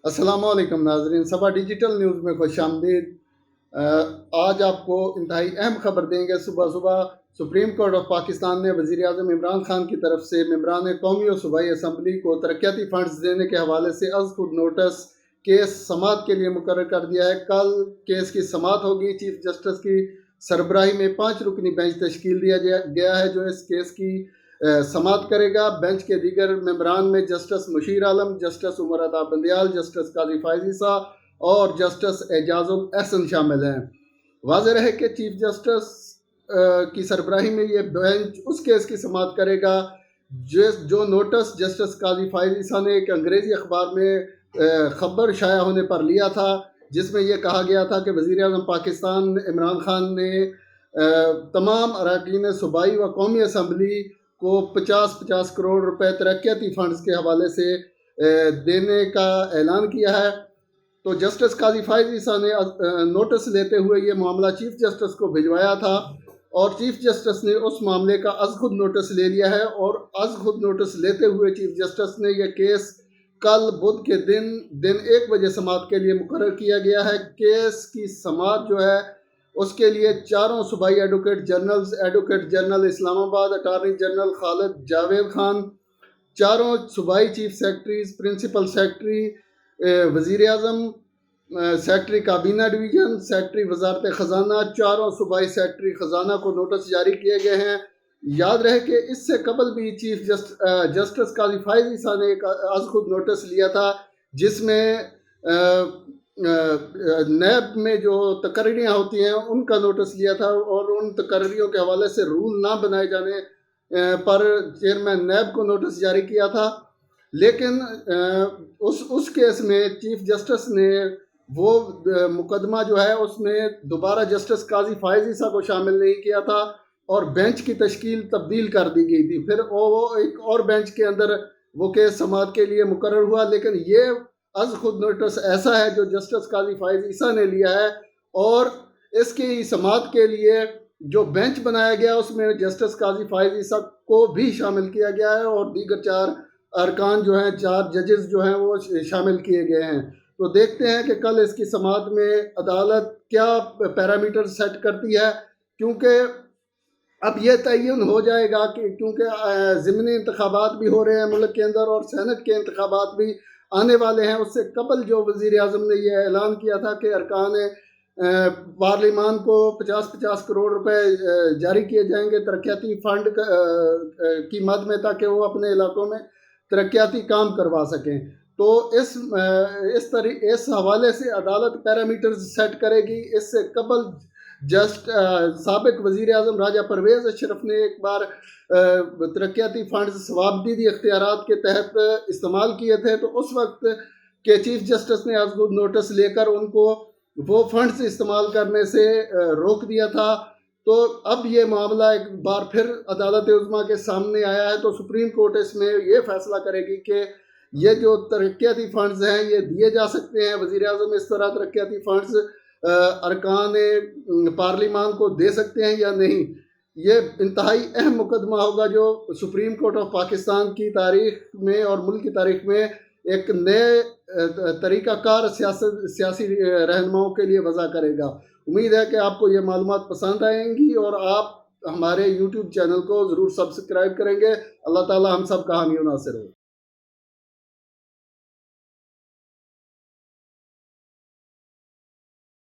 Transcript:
السلام علیکم ناظرین، صبا ڈیجیٹل نیوز میں خوش آمدید۔ آج آپ کو انتہائی اہم خبر دیں گے۔ صبح صبح سپریم کورٹ آف پاکستان نے وزیر اعظم عمران خان کی طرف سے ممبران قومی و صوبائی اسمبلی کو ترقیاتی فنڈز دینے کے حوالے سے از خود نوٹس کیس سماعت کے لیے مقرر کر دیا ہے۔ کل کیس کی سماعت ہوگی۔ چیف جسٹس کی سربراہی میں 5 رکنی بینچ تشکیل دیا گیا ہے جو اس کیس کی سماعت کرے گا۔ بینچ کے دیگر ممبران میں جسٹس مشیر عالم، جسٹس عمر عطا بندیال، جسٹس قاضی فائز عیسیٰ اور جسٹس اعجاز الاحسن شامل ہیں۔ واضح رہے کہ چیف جسٹس کی سربراہی میں یہ بینچ اس کیس کی سماعت کرے گا جو نوٹس جسٹس قاضی فائز عیسیٰ نے ایک انگریزی اخبار میں خبر شائع ہونے پر لیا تھا، جس میں یہ کہا گیا تھا کہ وزیر اعظم پاکستان عمران خان نے تمام اراکین صوبائی و قومی اسمبلی کو 50 کروڑ روپے ترقیاتی فنڈز کے حوالے سے دینے کا اعلان کیا ہے۔ تو جسٹس قاضی فائز عیسیٰ نے نوٹس لیتے ہوئے یہ معاملہ چیف جسٹس کو بھجوایا تھا، اور چیف جسٹس نے اس معاملے کا از خود نوٹس لے لیا ہے، اور از خود نوٹس لیتے ہوئے چیف جسٹس نے یہ کیس کل بدھ کے دن 1 بجے سماعت کے لیے مقرر کیا گیا ہے۔ کیس کی سماعت جو ہے اس کے لیے 4 صوبائی ایڈوکیٹ جنرلز، ایڈوکیٹ جنرل اسلام آباد اٹارنی جنرل خالد جاوید خان، 4 صوبائی چیف سیکرٹریز، پرنسپل سیکرٹری وزیر اعظم، سیکرٹری کابینہ ڈویژن، سیکرٹری وزارت خزانہ، 4 صوبائی سیکرٹری خزانہ کو نوٹس جاری کیے گئے ہیں۔ یاد رہے کہ اس سے قبل بھی چیف جسٹس قاضی فائز عیسیٰ نے ایک از خود نوٹس لیا تھا، جس میں نیب میں جو تقرریاں ہوتی ہیں ان کا نوٹس لیا تھا، اور ان تقرریوں کے حوالے سے رول نہ بنائے جانے پر چیئرمین نیب کو نوٹس جاری کیا تھا۔ لیکن اس کیس میں چیف جسٹس نے وہ مقدمہ جو ہے اس میں دوبارہ جسٹس قاضی فائز عیسیٰ کو شامل نہیں کیا تھا، اور بینچ کی تشکیل تبدیل کر دی گئی تھی۔ پھر وہ ایک اور بینچ کے اندر وہ کیس سماعت کے لیے مقرر ہوا، لیکن یہ از خود نوٹس ایسا ہے جو جسٹس قاضی فائز عیسیٰ نے لیا ہے، اور اس کی سماعت کے لیے جو بینچ بنایا گیا اس میں جسٹس قاضی فائز عیسیٰ کو بھی شامل کیا گیا ہے، اور دیگر 4 ارکان جو ہیں، 4 ججز جو ہیں وہ شامل کیے گئے ہیں۔ تو دیکھتے ہیں کہ کل اس کی سماعت میں عدالت کیا پیرامیٹر سیٹ کرتی ہے، کیونکہ اب یہ تعین ہو جائے گا کہ کیونکہ ضمنی انتخابات بھی ہو رہے ہیں ملک کے اندر، اور سینٹ کے انتخابات بھی آنے والے ہیں۔ اس سے قبل جو وزیر اعظم نے یہ اعلان کیا تھا کہ ارکان پارلیمان کو 50 کروڑ روپے جاری کیے جائیں گے ترقیاتی فنڈ کی مد میں، تاکہ وہ اپنے علاقوں میں ترقیاتی کام کروا سکیں۔ تو اس حوالے سے عدالت پیرامیٹرز سیٹ کرے گی۔ اس سے قبل سابق وزیر اعظم راجہ پرویز اشرف نے ایک بار ترقیاتی فنڈز ثوابدیدی اختیارات کے تحت استعمال کیے تھے، تو اس وقت کے چیف جسٹس نے از خود نوٹس لے کر ان کو وہ فنڈز استعمال کرنے سے روک دیا تھا۔ تو اب یہ معاملہ ایک بار پھر عدالت عظمیٰ کے سامنے آیا ہے، تو سپریم کورٹ اس میں یہ فیصلہ کرے گی کہ یہ جو ترقیاتی فنڈز ہیں یہ دیے جا سکتے ہیں۔ وزیر اعظم اس طرح ترقیاتی فنڈز ارکان پارلیمان کو دے سکتے ہیں یا نہیں۔ یہ انتہائی اہم مقدمہ ہوگا جو سپریم کورٹ آف پاکستان کی تاریخ میں اور ملک کی تاریخ میں ایک نئے طریقہ کار سیاسی رہنماؤں کے لیے وضع کرے گا۔ امید ہے کہ آپ کو یہ معلومات پسند آئیں گی، اور آپ ہمارے یوٹیوب چینل کو ضرور سبسکرائب کریں گے۔ اللہ تعالی ہم سب کا حامی و ناصر ہو۔